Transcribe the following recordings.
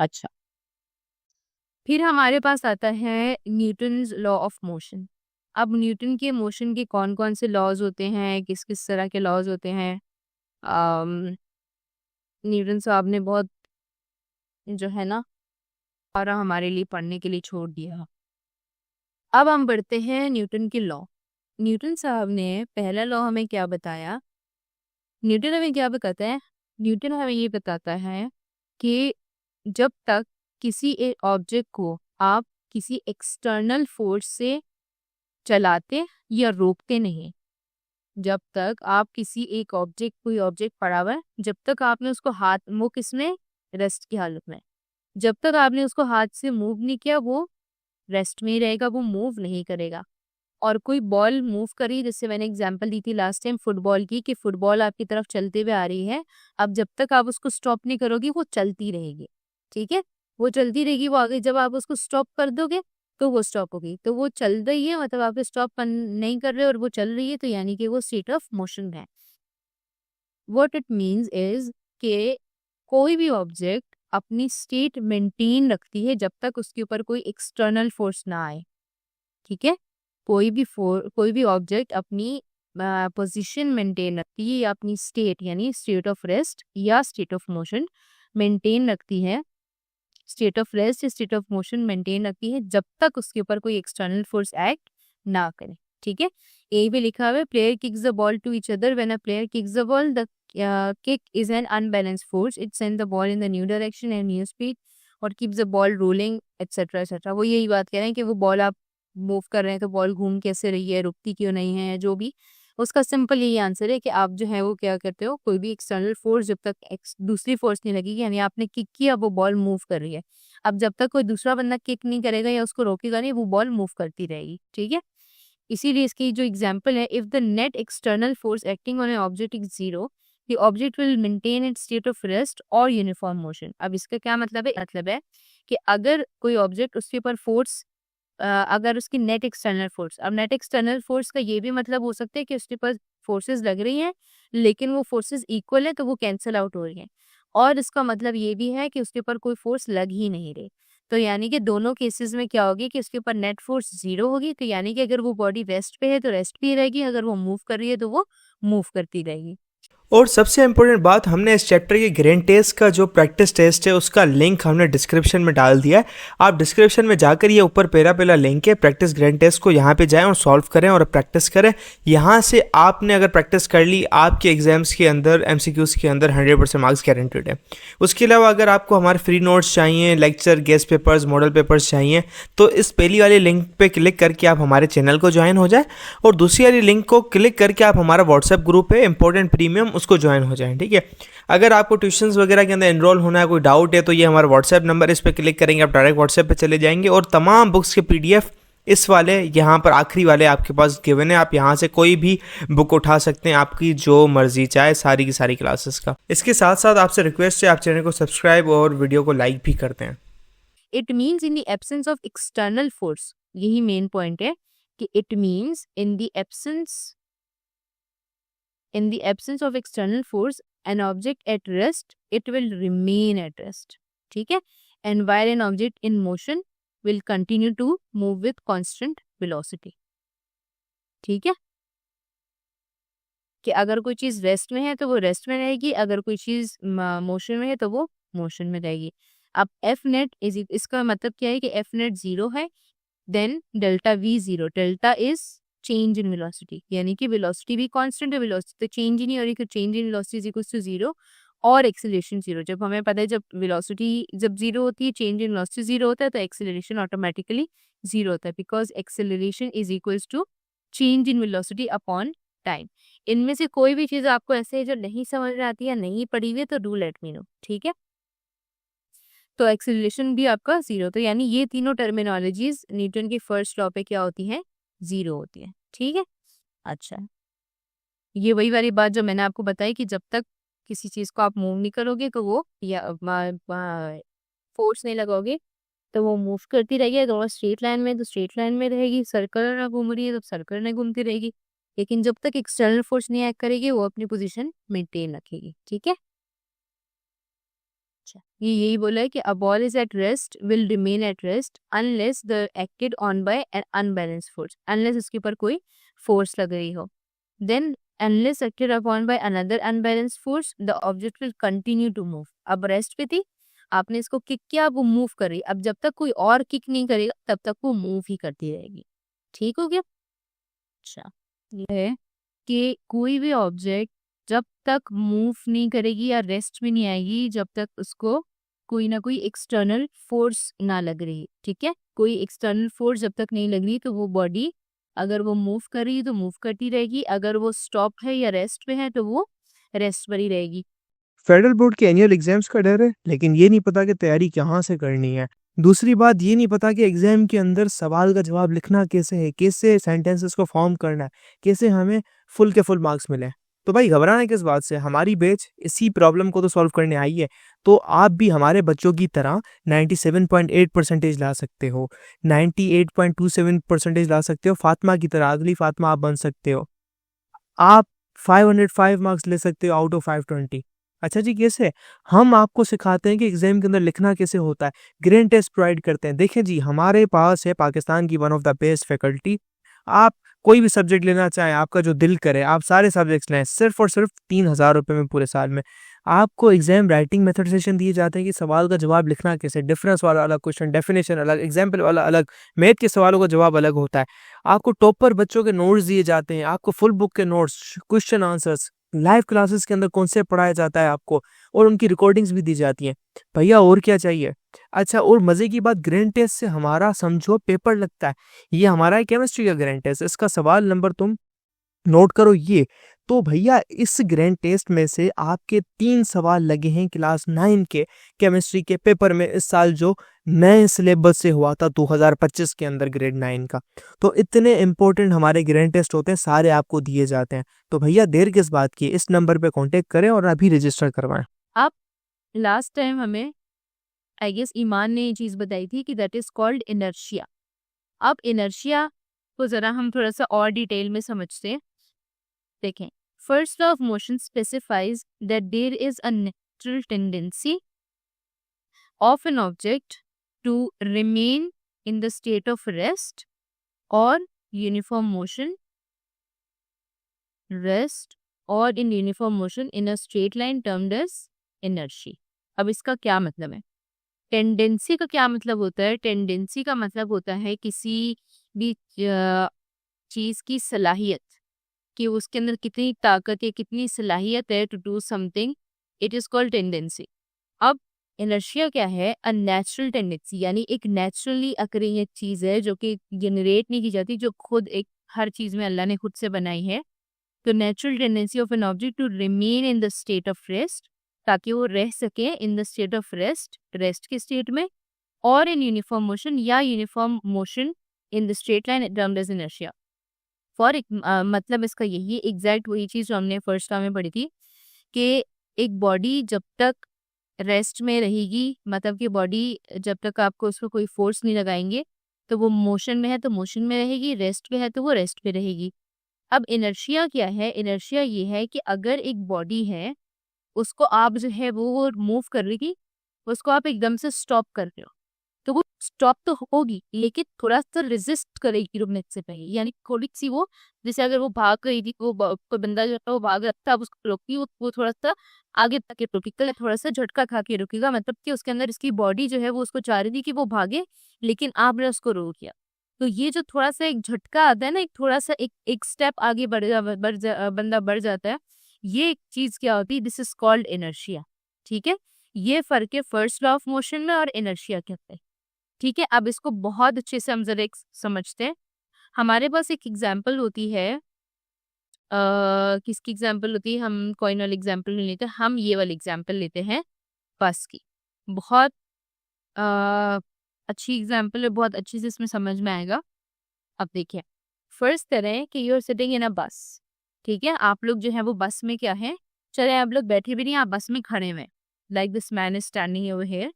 अच्छा, फिर हमारे पास आता है न्यूटन्स लॉ ऑफ मोशन। अब न्यूटन के मोशन के कौन-कौन से लॉज़ होते हैं, किस-किस तरह के लॉज़ होते हैं, अम, न्यूटन साहब ने बहुत जो है ना सारा हमारे लिए पढ़ने के लिए छोड़ दिया। अब हम बढ़ते हैं न्यूटन के लॉ। न्यूटन साहब ने पहला लॉ हमें क्या बताया? न्यूटन हमें क्या बताता है? न्यूटन हमें ये बताता है कि जब तक किसी एक ऑब्जेक्ट को आप किसी एक्सटर्नल फोर्स से चलाते या रोकते नहीं, जब तक आप किसी एक ऑब्जेक्ट कोई ऑब्जेक्ट पड़ा हुआ है, जब तक आपने उसको हाथ वो किसमें रेस्ट की हालत में, जब तक आपने उसको हाथ से मूव नहीं किया वो रेस्ट में ही रहेगा, वो मूव नहीं करेगा। और कोई बॉल मूव करी, जैसे मैंने एग्जांपल दी थी लास्ट टाइम फुटबॉल की, कि फुटबॉल आपकी तरफ चलते हुए आ रही है, अब जब तक आप उसको स्टॉप नहीं करोगी वो चलती रहेगी, ठीक है, वो चलती रहेगी, वो आगे जब आप उसको स्टॉप कर दोगे तो वो स्टॉप होगी, तो वो चल रही है मतलब आप स्टॉप नहीं कर रहे और वो चल रही है, तो यानी कि वो स्टेट ऑफ मोशन है। व्हाट इट मीन्स इज के कोई भी ऑब्जेक्ट अपनी स्टेट मेंटेन रखती है जब तक उसके ऊपर कोई एक्सटर्नल फोर्स ना आए, ठीक है, कोई भी ऑब्जेक्ट अपनी पोजीशन मेंटेन रखती है या अपनी स्टेट यानी स्टेट ऑफ रेस्ट या स्टेट ऑफ मोशन मेंटेन रखती है, स्टेट ऑफ रेस्ट या स्टेट ऑफ मोशन मेंटेन रखती है जब तक उसके ऊपर कोई एक्सटर्नल फोर्स एक्ट ना करे, ठीक है। ये भी लिखा हुआ है, player kicks the ball to each other, when a player kicks the ball the kick is an unbalanced force, it send the ball in the new direction and new speed or keeps the ball rolling etcetera etcetera. वो यही बात कह रहे हैं कि वो ball आप move कर रहे हैं तो बॉल घूम कैसे रही है, रुकती क्यों नहीं है, जो भी उसका सिंपल यही आंसर है कि आप जो है वो क्या करते हो, कोई भी एक्सटर्नल फोर्स जब तक दूसरी फोर्स नहीं लगेगी, यानी आपने किक किया वो बॉल मूव कर रही है, अब जब तक कोई दूसरा बंदा किक नहीं करेगा या उसको रोकेगा नहीं वो बॉल मूव करती रहेगी, ठीक है। इसीलिए इसकी जो एग्जांपल है, if the net external force acting on A object is zero, the object will maintain its state of rest or uniform motion. अब इसका क्या मतलब है कि अगर कोई ऑब्जेक्ट उसके ऊपर फोर्स अगर उसकी नेट एक्सटर्नल फोर्स, अब नेट एक्सटर्नल फोर्स का ये भी मतलब हो सकता है कि उसके पास फोर्सेस लग रही हैं लेकिन वो फोर्सेस इक्वल है तो वो कैंसिल आउट हो रही हैं, और इसका मतलब ये भी है कि उसके ऊपर कोई फोर्स लग ही नहीं रही, तो यानी कि दोनों केसेस में क्या होगी कि उसके ऊपर नेट फोर्स जीरो होगी, तो यानी कि अगर वो बॉडी रेस्ट पे है तो रेस्ट पे ही रहेगी, अगर वो मूव कर रही है तो वो मूव करती रहेगी। और सबसे इम्पोर्टेंट बात, हमने इस चैप्टर के ग्रेन टेस्ट का जो प्रैक्टिस टेस्ट है उसका लिंक हमने डिस्क्रिप्शन में डाल दिया है। आप डिस्क्रिप्शन में जाकर ये ऊपर पहला लिंक है प्रैक्टिस ग्रेन टेस्ट को, यहाँ पे जाएं और सॉल्व करें और प्रैक्टिस करें। यहाँ से आपने अगर प्रैक्टिस कर ली, आपके एग्जाम्स के अंदर एमसीक्यूज़ के अंदर 100% मार्क्स गारंटेड है। उसके अलावा अगर आपको हमारे फ्री नोट्स चाहिए, lecture, guest papers, model papers चाहिए, तो इस पहली वाली लिंक पे क्लिक करके आप हमारे चैनल को ज्वाइन हो जाए और दूसरी वाली लिंक को क्लिक करके आप हमारा व्हाट्सएप ग्रुप है इंपॉर्टेंट प्रीमियम, उसको ज्वाइन हो जाएं, ठीक है। अगर आपको ट्यूशंस वगैरह के अंदर एनरोल होना है, कोई डाउट है, तो ये हमारा व्हाट्सएप नंबर, इस पर क्लिक करेंगे आप डायरेक्ट व्हाट्सएप पे चले जाएंगे और तमाम बुक्स के पीडीएफ इस वाले यहाँ पर आखिरी वाले आपके पास गिवन है, आप यहाँ से कोई भी बुक उठा सकते हैं, आपकी जो मर्जी चाहे, सारी की सारी क्लासेस का। इसके साथ साथ आपसे रिक्वेस्ट है आप चैनल को सब्सक्राइब और वीडियो को लाइक भी करते हैं। It means in the absence of external force, यही मेन पॉइंट है कि it means in the absence of external force, an object at rest, it will remain at rest, ठीक है, and while an object in motion will continue to move with constant velocity, ठीक है, कि अगर कोई चीज रेस्ट में है तो वो रेस्ट में रहेगी, अगर कोई चीज मोशन में है तो वो मोशन में रहेगी। अब एफ नेट इज, इसका मतलब क्या है कि एफ नेट जीरो है, then delta v zero, delta is change in velocity, यानी कि वेलोसिटी भी कांस्टेंट है, वेलोसिटी तो चेंज ही नहीं हो रही, तो change in velocity is equal to zero और एक्सेलरेशन जीरो। जब हमें पता है जब वेलोसिटी जब जीरो होती है, चेंज इन वेलोसिटी जीरो होता है, तो एक्सेलरेशन ऑटोमेटिकली जीरो होता है, because acceleration is equals to change in velocity upon time. इनमें से कोई भी चीज आपको ऐसे है जो नहीं समझ में आती है, नहीं पढ़ी हुई है, तो डू लेट मी नो, ठीक है। तो एक्सेलरेशन भी आपका जीरो, तो यानी ये तीनों टर्मिनोलॉजीज न्यूटन के फर्स्ट लॉ पे क्या होती हैं, जीरो होती है, ठीक है। अच्छा, ये वही वाली बात जो मैंने आपको बताई कि जब तक किसी चीज को आप मूव नहीं करोगे तो वो या फोर्स नहीं लगाओगे तो वो मूव करती रहेगी, अगर वो स्ट्रेट लाइन में तो स्ट्रेट लाइन में रहेगी, सर्कल में घूम रही है तो सर्कल में घूमती रहेगी, लेकिन जब तक एक्सटर्नल फोर्स नहीं एक्ट करेगी वो अपनी पोजीशन मेंटेन रखेगी, ठीक है। ये यही बोला है कि a ball is at rest will remain at rest unless the acted on by an unbalance force, unless उसके ऊपर कोई फोर्स लग रही हो। Then unless acted upon by another unbalance force the object will continue to move. अब rest पे थी, आपने इसको किक किया, अब वो मूव कर रही, अब जब तक कोई और किक नहीं करेगा तब तक वो मूव ही करती रहेगी। ठीक हो गया। अच्छा, ये है कि कोई भी ऑब्जेक्ट जब तक मूव नहीं करेगी या रेस्ट में नहीं आएगी जब तक उसको कोई ना कोई एक्सटर्नल फोर्स ना लग रही। ठीक है, कोई एक्सटर्नल फोर्स जब तक नहीं लग रही तो वो बॉडी अगर वो मूव कर रही है तो मूव करती रहेगी, अगर वो स्टॉप है या रेस्ट पे है तो वो रेस्ट पर ही रहेगी। फेडरल बोर्ड के एनुअल एग्जाम्स का डर है, लेकिन ये नहीं पता कि तैयारी कहाँ से करनी है। दूसरी बात ये नहीं पता कि एग्जाम के अंदर सवाल का जवाब लिखना कैसे है, कैसे सेंटेंसेस को फॉर्म करना है, कैसे हमें फुल के फुल मार्क्स मिले। तो भाई घबराना किस बात से, हमारी बैच इसी प्रॉब्लम को तो सॉल्व करने आई है। तो आप भी हमारे बच्चों की तरह 97.8 परसेंटेज ला सकते हो, 98.27 परसेंटेज ला सकते हो, फातिमा की तरह, अगली फातिमा आप बन सकते हो। आप 505 मार्क्स ले सकते हो आउट ऑफ 520। अच्छा जी, कैसे? हम आपको सिखाते हैं कि एग्जाम के अंदर लिखना कैसे होता है, ग्रेड टेस्ट प्रोवाइड करते हैं। देखिए जी, हमारे पास है पाकिस्तान की one of the best faculty. आप कोई भी सब्जेक्ट लेना चाहें, आपका जो दिल करे, आप सारे सब्जेक्ट्स लें, सिर्फ और सिर्फ 3,000 रुपये में पूरे साल में। आपको एग्जाम राइटिंग मेथड सेशन दिए जाते हैं कि सवाल का जवाब लिखना कैसे, डिफरेंस वाला अलग क्वेश्चन, डेफिनेशन अलग, एग्जाम्पल वाला अलग, मैथ के सवालों का जवाब अलग होता है। आपको टॉपर बच्चों के नोट्स दिए जाते हैं, आपको फुल बुक के notes, question answers, live classes के अंदर कॉन्सेप्ट पढ़ाया जाता है आपको, और उनकी रिकॉर्डिंग्स भी दी जाती हैं। भैया और क्या चाहिए? अच्छा, और मजे की बात, ग्रैंड टेस्ट से हमारा समझो पेपर लगता है। ये हमारा है केमिस्ट्री का ग्रैंड टेस्ट, इसका सवाल नंबर तुम नोट करो ये। तो भैया इस ग्रैंड टेस्ट में से आपके 3 सवाल लगे हैं क्लास 9 के केमिस्ट्री के पेपर में, इस साल जो नए सिलेबस से हुआ था 2025 के अंदर ग्रेड 9 का। तो इतने इंपॉर्टेंट हमारे ग्रैंड टेस्ट होते हैं, सारे आपको दिए जाते हैं। तो भैया देर किस बात की, इस नंबर पे कांटेक्ट करें और अभी रजिस्टर करवाएं। अब लास्ट टाइम हमें आई गेस ईमान ने ये चीज बताई थी कि दैट इज कॉल्ड इनर्शिया। अब इनर्शिया को जरा हम थोड़ा सा और डिटेल में समझते हैं। देखें, first law of motion specifies that there is a natural tendency of an object to remain in the state of rest or uniform motion, rest or in uniform motion in a straight line termed as inertia. अब इसका क्या मतलब है? Tendency का क्या मतलब होता है? टेंडेंसी का मतलब होता है किसी भी चीज की सलाहियत, कि उसके अंदर कितनी ताकत है, कितनी सलाहियत है to do something, it is called tendency. अब इनर्शिया क्या है? अ नेचुरल टेंडेंसी, यानी एक नेचुरली अकरिंग एक चीज है जो कि जनरेट नहीं की जाती, जो खुद एक हर चीज में अल्लाह ने खुद से बनाई है। तो natural tendency of an object to remain in the state of rest, ताकि वो रह सके in the state of rest, rest के स्टेट में, और इन यूनिफॉर्म मोशन या uniform motion in the straight line termed as inertia. For मतलब इसका यही एग्जैक्ट वही चीज जो हमने फर्स्ट टर्म में पढ़ी थी कि एक बॉडी जब तक रेस्ट में रहेगी, मतलब कि बॉडी जब तक आपको उसको कोई फोर्स नहीं लगाएंगे तो वो मोशन में है तो मोशन में रहेगी, रेस्ट पे है तो वो रेस्ट पे रहेगी। अब इनर्शिया क्या है? इनर्शिया ये है कि अगर एक बॉडी है, उसको आप जो है वो मूव कर रही थी, उसको आप एकदम से स्टॉप कर रहे हो, तो वो स्टॉप तो होगी लेकिन थोड़ा सा रेजिस्ट करेगी रुकने से पहले, यानी थोड़ी सी वो, जैसे अगर वो भाग रही थी, वो कोई बंदा जो है वो भाग रहा था, अब उसको रोकी, वो थोड़ा सा आगे तक के रुकी, कल थोड़ा सा झटका खा के रुकेगा, मतलब कि उसके अंदर इसकी बॉडी जो है वो उसको चाह रही थी कि वो भागे, लेकिन आपने उसको रोक दिया। तो ये जो थोड़ा सा एक झटका आता है ना, एक थोड़ा सा एक स्टेप आगे बंदा बढ़ जाता है, ये एक चीज क्या होती है? This is called inertia. ठीक है, ये फर्क है फर्स्ट लॉ ऑफ मोशन में और इनर्शिया के अंदर। ठीक है, अब इसको बहुत अच्छे से हम जरा एक समझते हैं। हमारे पास एक एग्जाम्पल होती है, किसकी एग्जाम्पल होती है? हम कोई वाली एग्जाम्पल नहीं लेते, हम ये वाली एग्जाम्पल लेते हैं बस की। बहुत अ, अच्छी एग्जाम्पल है, बहुत अच्छे से इसमें समझ में आएगा। अब देखिए, फर्स्ट करें कि यू आर सिटिंग इन अ बस। ठीक है, आप लोग जो है वो बस में क्या है, चले आप लोग बैठे भी नहीं, आप बस में खड़े हुए, like this man is standing over here.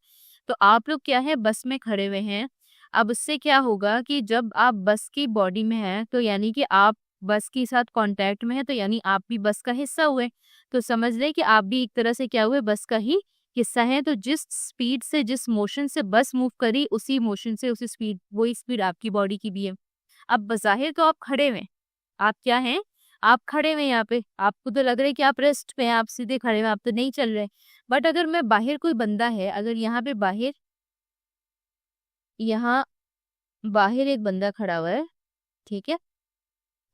तो आप लोग क्या है, बस में खड़े हुए हैं। अब उससे क्या होगा कि जब आप बस की बॉडी में हैं तो यानी कि आप बस के साथ कांटेक्ट में है, तो यानी आप भी बस का हिस्सा हुए। तो समझ रहे कि आप भी एक तरह से क्या हुए, बस का ही हिस्सा है, तो जिस स्पीड से, जिस मोशन से बस मूव करी, उसी मोशन से, उसी स्पीड, वही स्पीड आपकी बॉडी की भी है। अब बज़ाहिर तो आप खड़े हुए हैं, आप क्या हैं? आप खड़े हुए हैं यहाँ पे, आपको तो लग रहा है कि आप रेस्ट पे हैं, आप सीधे खड़े हुए हैं, आप तो नहीं चल रहे। बट अगर मैं बाहर कोई बंदा है, अगर यहाँ पे बाहर, यहाँ बाहर एक बंदा खड़ा हुआ है, ठीक है?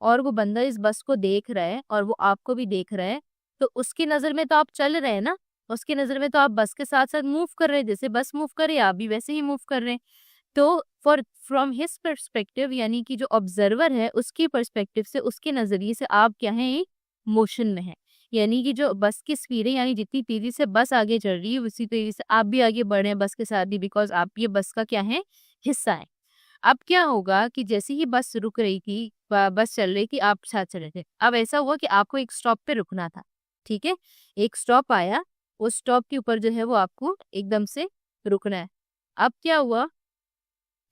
और वो बंदा इस बस को देख रहा है और वो आपको भी देख रहा है, तो उसकी नज़र में तो आप चल रहे हैं ना, उसकी नज़र में तो आप बस के साथ-साथ मूव कर रहे हैं, जैसे बस मूव कर रही है, आप भी वैसे ही मूव कर रहे हैं। तो फॉर फ्रॉम हिज पर्सपेक्टिव, यानी कि जो ऑब्जर्वर है, उसकी पर्सपेक्टिव से, उसके नज़रिए से आप क्या हैं? एक मोशन में हैं। यानी कि जो बस की स्पीड है, यानी जितनी तेज़ी से बस आगे चल रही है, उसी तेज़ी से आप भी आगे बढ़ रहे हैं बस के साथ ही, बिकॉज़ आप ये बस का क्या है? हिस्सा हैं। अब क्या होगा कि जैसे ही बस रुक रही थी, बस चल रही थी, आप साथ चले थे। अब ऐसा हुआ कि आपको एक स्टॉप पे रुकना था, ठीक है? एक स्टॉप आया, उस स्टॉप के ऊपर जो है वो आपको एकदम से रुकना है। अब क्या हुआ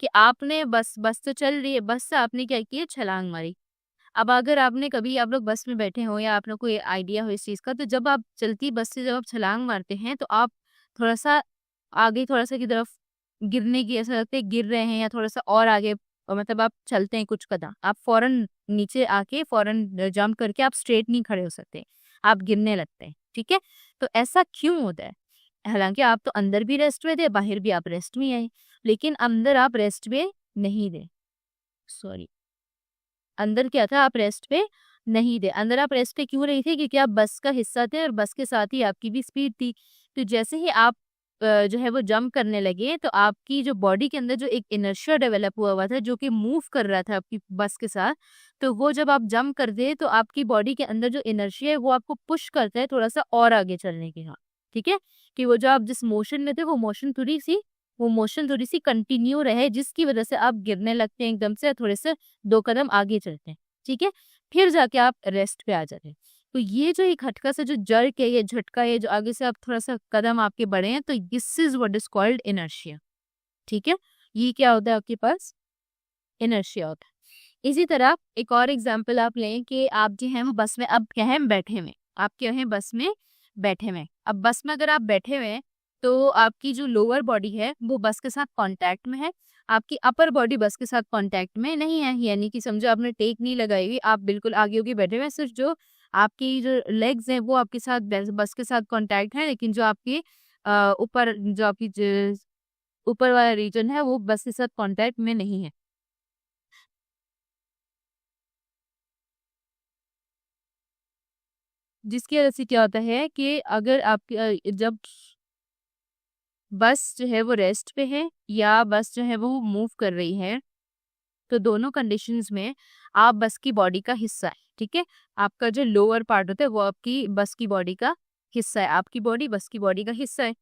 कि आपने बस तो चल रही है, बस से आपने क्या किया? छलांग मारी। अब अगर आपने कभी, आप लोग बस में बैठे हो या आप लोग को ये आइडिया हो इस चीज़ का, तो जब आप चलती बस से जब आप छलांग मारते हैं, तो आप थोड़ा-सा आगे, थोड़ा-सा की तरफ गिरने की, ऐसा लगता है गिर रहे हैं, या थोड़ा-सा और आगे, मतलब आप चलते हैं कुछ कदम, आप फ़ौरन नीचे आके फ़ौरन जंप करके आप स्ट्रेट नहीं खड़े हो सकते, आप गिरने लगते हैं, ठीक है? तो ऐसा क्यों होता है? हालाँकि आप तो अंदर भी रेस्ट में थे, बाहर भी आप रेस्ट में आए, लेकिन अंदर आप रेस्ट में नहीं थे। सॉरी। अंदर क्या था? आप रेस्ट पे नहीं थे। अंदर आप रेस्ट पे क्यों नहीं थे? क्योंकि आप बस का हिस्सा थे और बस के साथ ही आपकी भी स्पीड थी। तो जैसे ही आप जो है वो जंप करने लगे, तो आपकी जो बॉडी के अंदर जो एक इनर्शिया डेवलप हुआ था, जो कि मूव कर रहा था आपकी बस के साथ, तो वो जब आप जंप करते हैं, तो आपकी बॉडी के अंदर जो इनर्शिया है, वो आपको पुश करता है थोड़ा-सा और आगे चलने के, हाँ, ठीक है? कि वो जो आप जिस मोशन में थे, वो मोशन थोड़ी-सी कंटिन्यू रहे, जिसकी वजह से आप गिरने लगते हैं एकदम से, थोड़े से 2 कदम आगे चलते हैं, ठीक है? फिर जाके आप रेस्ट पे आ जाते हैं। तो ये जो एक हटका सा जो जर्क है, ये झटका है, जो आगे से आप थोड़ा-सा कदम आपके बढ़े हैं, तो this is what is called inertia, ठीक है? ये क्या होता है आपके पास? इनर्शिया होता है। इसी तरह एक और एग्ज़ाम्पल आप लें कि आप जो हैं वो बस में अब क्या हैं? बैठे हुए हैं। आप क्या हैं? बस में बैठे हुए हैं। अब बस में अगर आप बैठे हुए हैं, तो आपकी जो लोअर बॉडी है, वो बस के साथ कॉन्टैक्ट में है। आपकी अपर बॉडी बस के साथ कॉन्टैक्ट में नहीं है। यानी कि समझो आपने टेक नहीं लगाई हुई, आप बिल्कुल आगे होके बैठे हुए हैं, सिर्फ़ जो आपकी जो लेग्स हैं, वो आपके साथ बस के साथ कॉन्टैक्ट है, लेकिन जो आपके ऊपर जो आपकी ऊपर वाला रीजन है, वो बस के साथ कॉन्टैक्ट में नहीं है। जिसकी वजह से क्या होता है कि अगर आप जब बस जो है वो रेस्ट पे है या बस जो है वो मूव कर रही है, तो दोनों कंडीशंस में आप बस की बॉडी का हिस्सा है, ठीक है? आपका जो लोअर पार्ट होता है वो आपकी बस की बॉडी का हिस्सा है, आपकी बॉडी बस की बॉडी का हिस्सा है।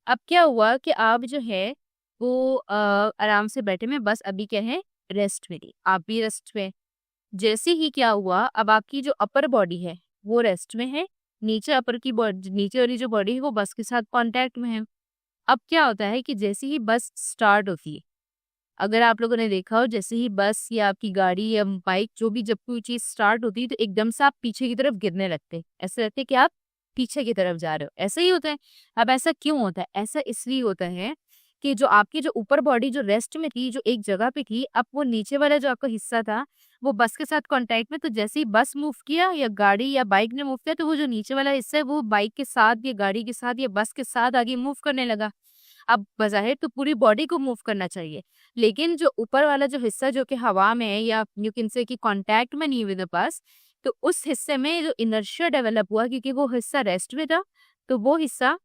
अब क्या हुआ कि आप जो है वो आराम से बैठे में, बस अभी क्या है? रेस्ट में थी, आप भी रेस्ट में। जैसे ही क्या हुआ, अब आपकी जो अपर बॉडी है वो रेस्ट में है, नीचे अपर की बॉडी, नीचे वाली जो बॉडी है वो बस के साथ कांटेक्ट में है। अब क्या होता है कि जैसे ही बस स्टार्ट होती है, अगर आप लोगों ने देखा हो, जैसे ही बस या आपकी गाड़ी या बाइक, जो भी जब कोई चीज स्टार्ट होती है, तो एकदम से आप पीछे की तरफ गिरने लगते हैं, ऐसे लगता है कि आप पीछे की तरफ जा रहे हो, ऐसा ही होता है। अब ऐसा क्यों होता है? ऐसा इसलिए होता है कि जो आपकी जो ऊपर बॉडी जो रेस्ट में थी, जो एक जगह पे थी, अब वो नीचे वाला जो आपका हिस्सा था, वो बस के साथ कांटेक्ट में, तो जैसे ही बस मूव किया या गाड़ी या बाइक ने मूव किया, तो वो जो नीचे वाला हिस्सा है, वो बाइक के साथ या गाड़ी के साथ या बस के साथ आगे मूव करने लगा। अब बज़ाहिर तो पूरी बॉडी को मूव करना चाहिए, लेकिन जो ऊपर वाला जो हिस्सा जो कि हवा में है, या यू कैन से कि कॉन्टैक्ट में नहीं है विद द बस, तो उस हिस्से में जो इनर्शिया डेवलप हुआ, क्योंकि वो हिस्सा रेस्ट में था, तो वो हिस्सा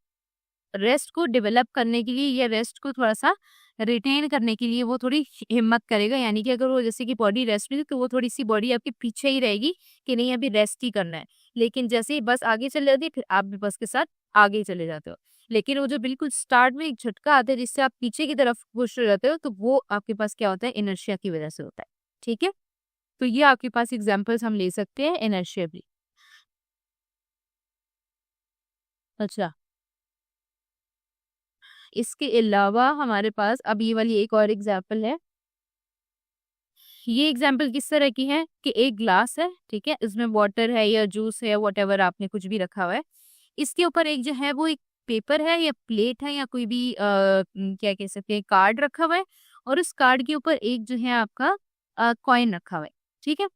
रेस्ट को डेवलप करने के लिए या रेस्ट को थोड़ा-सा रिटेन करने के लिए वो थोड़ी हिम्मत करेगा। यानी कि अगर वो जैसे कि बॉडी रेस्ट में थी, तो वो थोड़ी-सी बॉडी आपके पीछे ही रहेगी कि नहीं, अभी रेस्ट ही करना है। लेकिन जैसे ही बस आगे चली जाती है, फिर आप भी बस के साथ आगे ही चले जाते हो। लेकिन वो जो बिल्कुल स्टार्ट में एक झटका आता है, जिससे आप पीछे की तरफ पुश हो जाते हो, तो वो आपके पास क्या होता है? इनर्शिया की वजह से होता है। ठीक है? तो ये आपके पास एग्ज़ाम्पल्स हम ले सकते हैं इनर्शिया भी। अच्छा, इसके अलावा हमारे पास अब ये वाली एक और एग्ज़ाम्पल है। ये एग्जाम्पल किस तरह की है कि एक ग्लास है, ठीक है? इसमें वाटर है या जूस है, व्हाटएवर आपने कुछ भी रखा हुआ है। इसके ऊपर एक जो है वो एक पेपर है या प्लेट है या कोई भी क्या कह सकते हैं कार्ड रखा हुआ है, और उस कार्ड के ऊपर एक जो है आपका कॉइन रखा हुआ है। ठीक है,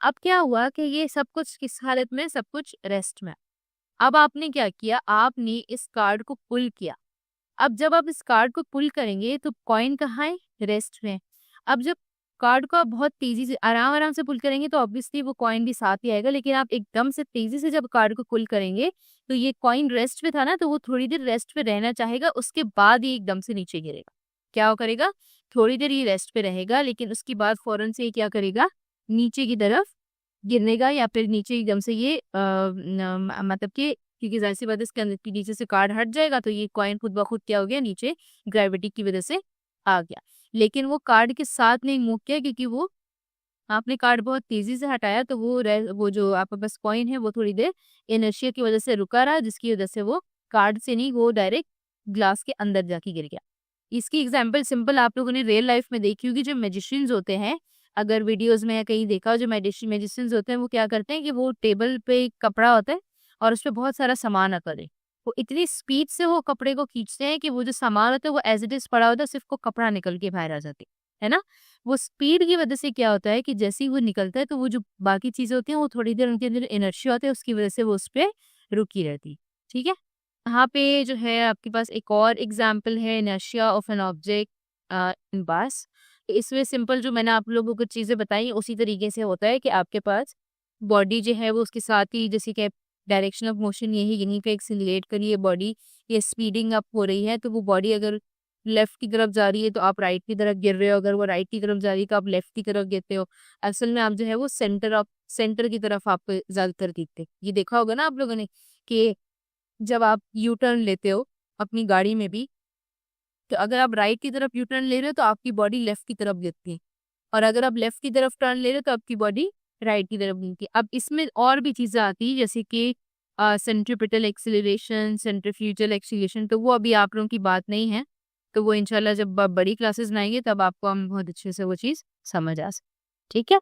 अब क्या हुआ कि ये सब कुछ किस हालत में, सब कुछ रेस्ट में। अब आपने क्या किया, आपने इस कार्ड को पुल किया। अब जब आप इस कार्ड को पुल करेंगे तो कॉइन कहाँ है, रेस्ट में। अब जब कार्ड को आप बहुत तेजी से आराम आराम से पुल करेंगे तो ऑब्वियसली वो कॉइन भी साथ ही आएगा, लेकिन आप एकदम से तेजी से जब कार्ड को पुल करेंगे तो ये कॉइन रेस्ट पे था ना, तो वो थोड़ी देर रेस्ट पे रहना चाहेगा, उसके बाद ये एकदम से नीचे गिरेगा। क्या वो करेगा, थोड़ी देर ये रेस्ट पे रहेगा, लेकिन उसके बाद फौरन से ये क्या करेगा, नीचे की तरफ गिरनेगा, या फिर नीचे एकदम से ये मतलब कि, क्योंकि ज़ाहिर सी बात है इसके अंदर के नीचे से कार्ड हट जाएगा तो ये कॉइन खुद ब खुद क्या हो गया, नीचे ग्रेविटी की वजह से आ गया। लेकिन वो कार्ड के साथ नहीं मूव किया, क्योंकि वो आपने कार्ड बहुत तेजी से हटाया, तो वो जो आपके पास कॉइन है वो थोड़ी देर इनर्शिया की वजह से रुका रहा, जिसकी वजह से वो कार्ड से नहीं, वो डायरेक्ट ग्लास के अंदर जाके गिर गया। इसकी एग्जाम्पल सिंपल आप लोगों ने रियल लाइफ में देखी होगी। जो मैजिशियंस होते हैं, अगर वीडियोस में या कहीं देखा हो, जो मैजिशियंस होते हैं वो क्या करते हैं कि वो टेबल पे एक कपड़ा होता है और उस पे बहुत सारा सामान रखा है। वो इतनी स्पीड से वो कपड़े को खींचते हैं कि वो जो सामान होता है वो एज इट इज पड़ा होता है, सिर्फ वो कपड़ा निकल के बाहर आ जाती है ना। वो स्पीड की वजह से क्या होता है कि जैसे ही वो निकलता है तो वो जो बाकी चीजें होती हैं वो थोड़ी देर उनके अंदर इनर्शिया होता है, उसकी वजह से वो उस पर रुकी रहती है। ठीक है, यहाँ पे जो है आपके पास एक और एग्जाम्पल है, inertia of an object in mass. इसमें सिंपल जो मैंने आप लोगों को चीजें बताई उसी तरीके से होता है कि आपके पास बॉडी जो है वो उसके साथ ही, जैसे कि डायरेक्शन ऑफ मोशन यही यहीं पे एक्सिलरेट करिए बॉडी, ये स्पीडिंग अप हो रही है, तो वो बॉडी अगर लेफ्ट की तरफ जा रही है तो आप राइट की तरफ गिर रहे हो, अगर वो राइट की तरफ जा रही है तो आप लेफ्ट की तरफ गिरते हो। असल में आप जो है वो सेंटर की तरफ आप ज्यादातर गिरते हैं। ये देखा होगा ना आप लोगों ने कि जब आप यू टर्न लेते हो अपनी गाड़ी में भी, तो अगर आप राइट की तरफ यू टर्न ले रहे हो तो आपकी बॉडी लेफ्ट की तरफ गिरती है, और अगर आप लेफ्ट की तरफ टर्न ले रहे हो तो आपकी बॉडी राइट की तरफ गिरती है। अब इसमें और भी चीजें आती है, जैसे कि सेंट्रीपिटल एक्सीलरेशन, सेंट्रीफ्यूगल एक्सीलरेशन, तो वो अभी आप लोगों की बात नहीं है। तो वो इंशाल्लाह जब आप बड़ी क्लासेस में आएंगे तब आपको हम बहुत अच्छे से वो चीज़ समझ आ सके। ठीक है।